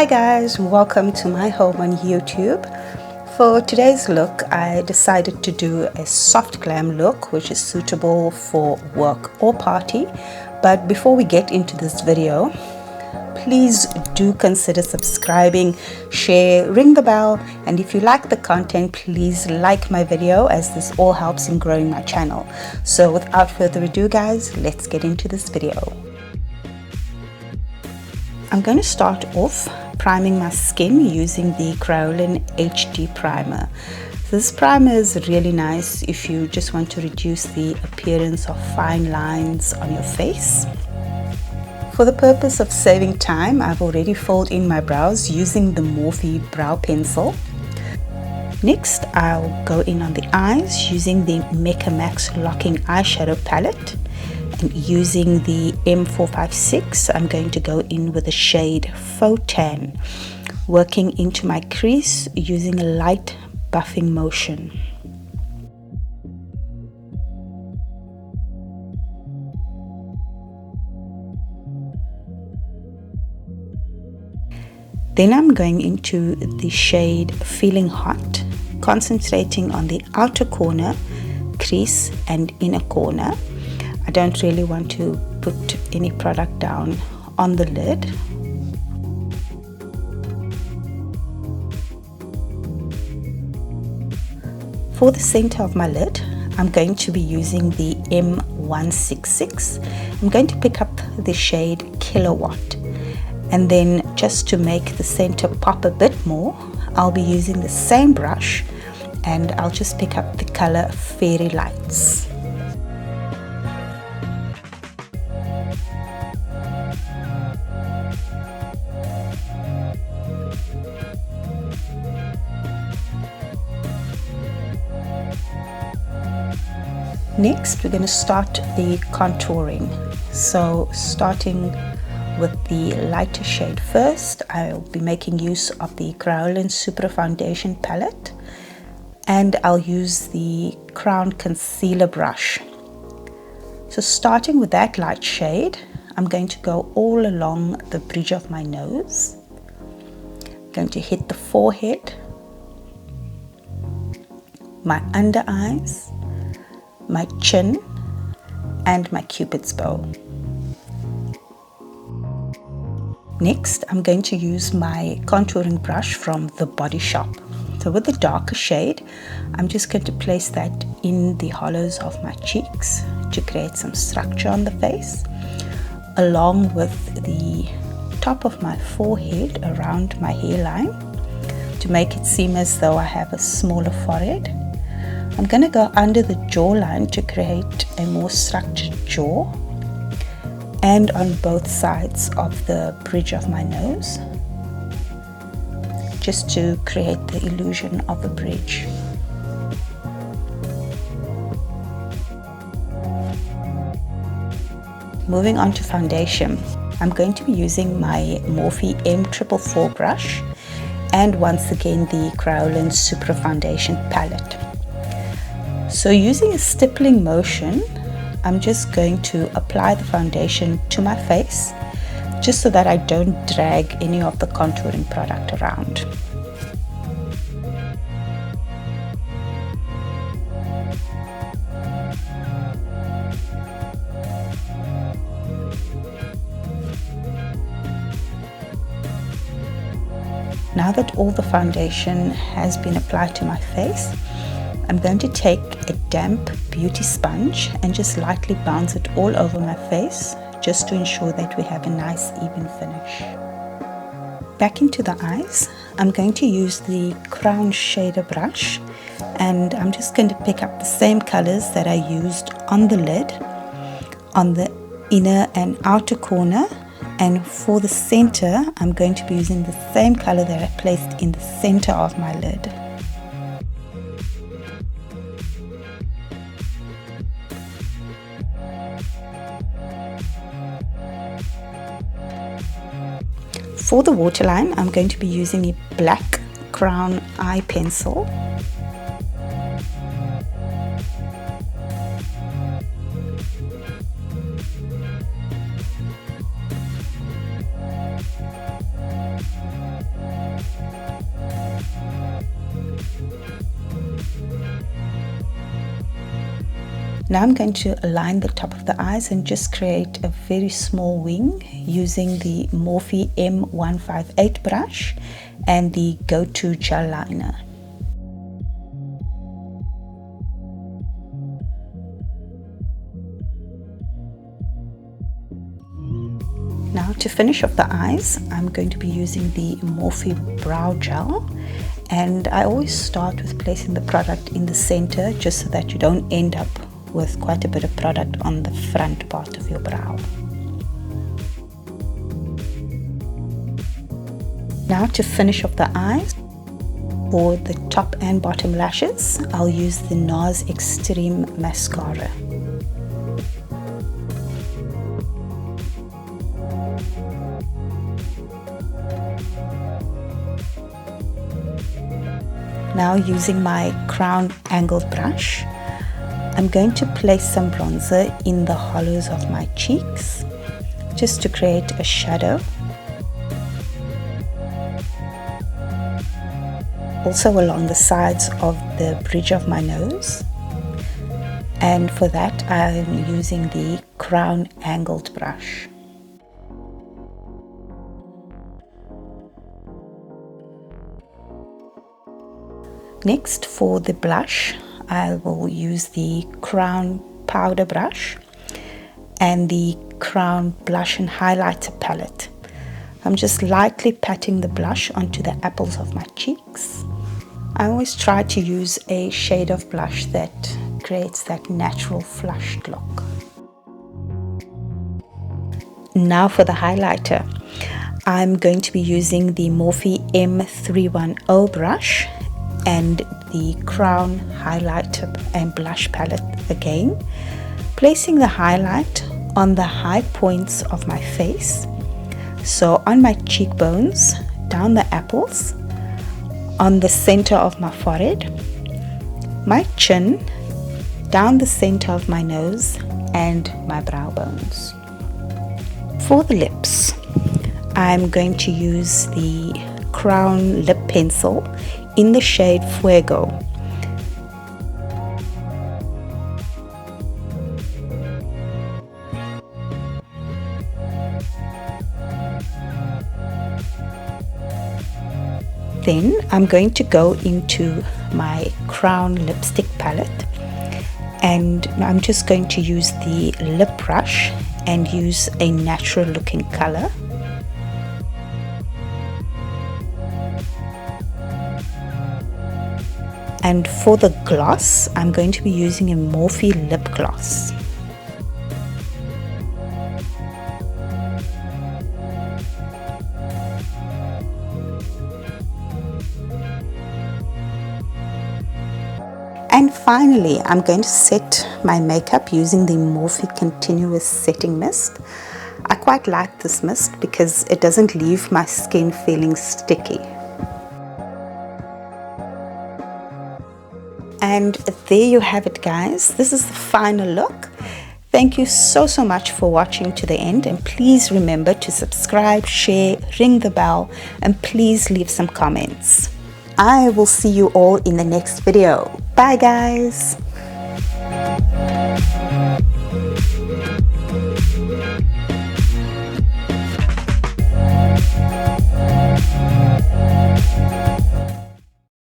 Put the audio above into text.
Hi guys, welcome to my home on YouTube. For today's look, I decided to do a soft glam look which is suitable for work or party. But before we get into this video, please do consider subscribing, share, ring the bell, and if you like the content, please like my video as this all helps in growing my channel. So without further ado guys, let's get into this video. I'm going to start off priming my skin using the Kryolan HD primer. This primer is really nice if you just want to reduce the appearance of fine lines on your face. For the purpose of saving time, I've already filled in my brows using the Morphe brow pencil. Next, I'll go in on the eyes using the Mecca Max Locking Eyeshadow Palette. And using the M456, I'm going to go in with the shade Faux Tan, working into my crease using a light buffing motion. Then I'm going into the shade Feeling Hot, concentrating on the outer corner, crease and inner corner. I don't really want to put any product down on the lid. For the center of my lid, I'm going to be using the M166. I'm going to pick up the shade Kilowatt. And then just to make the center pop a bit more, I'll be using the same brush and I'll just pick up the color Fairy Lights. Next, we're going to start the contouring. So starting with the lighter shade first, I'll be making use of the Kryolan Supra foundation palette, and I'll use the Crown concealer brush. So starting with that light shade, I'm going to go all along the bridge of my nose. I'm going to hit the forehead, my under eyes, my chin and my cupid's bow. Next, I'm going to use my contouring brush from the Body Shop. So with the darker shade, I'm just going to place that in the hollows of my cheeks to create some structure on the face, along with the top of my forehead around my hairline to make it seem as though I have a smaller forehead. I'm going to go under the jawline to create a more structured jaw, and on both sides of the bridge of my nose, just to create the illusion of a bridge. Moving on to foundation, I'm going to be using my Morphe M444 brush and once again the Kryolan Supra foundation palette. So using a stippling motion, I'm just going to apply the foundation to my face just so that I don't drag any of the contouring product around. Now that all the foundation has been applied to my face, I'm going to take a damp beauty sponge and just lightly bounce it all over my face just to ensure that we have a nice even finish. Back into the eyes, I'm going to use the Crown shader brush and I'm just going to pick up the same colors that I used on the lid, on the inner and outer corner, and for the center, I'm going to be using the same color that I placed in the center of my lid. For the waterline, I'm going to be using a black Crown eye pencil. Now I'm going to align the top of the eyes and just create a very small wing using the Morphe M158 brush and the Go-To gel liner. Now to finish off the eyes, I'm going to be using the Morphe brow gel, and I always start with placing the product in the center just so that you don't end up with quite a bit of product on the front part of your brow. Now to finish off the eyes, for the top and bottom lashes, I'll use the NARS Extreme Mascara. Now using my crown angled brush, I'm going to place some bronzer in the hollows of my cheeks just to create a shadow. Also along the sides of the bridge of my nose. And for that I'm using the crown angled brush. Next, for the blush, I will use the crown powder brush and the crown blush and highlighter palette. I'm just lightly patting the blush onto the apples of my cheeks. I always try to use a shade of blush that creates that natural flushed look. Now for the highlighter, I'm going to be using the Morphe M310 brush and the crown highlighter and blush palette again, placing the highlight on the high points of my face, so on my cheekbones, down the apples, on the center of my forehead, my chin, down the center of my nose and my brow bones. For the lips, I'm going to use the crown lip pencil in the shade Fuego. Then I'm going to go into my crown lipstick palette, and I'm just going to use the lip brush and use a natural looking color. And for the gloss, I'm going to be using a Morphe lip gloss. And finally, I'm going to set my makeup using the Morphe Continuous Setting Mist. I quite like this mist because it doesn't leave my skin feeling sticky. And there you have it, guys. This is the final look. Thank you so much for watching to the end, and please remember to subscribe, share, ring the bell, and please leave some comments. I will see you all in the next video. Bye guys.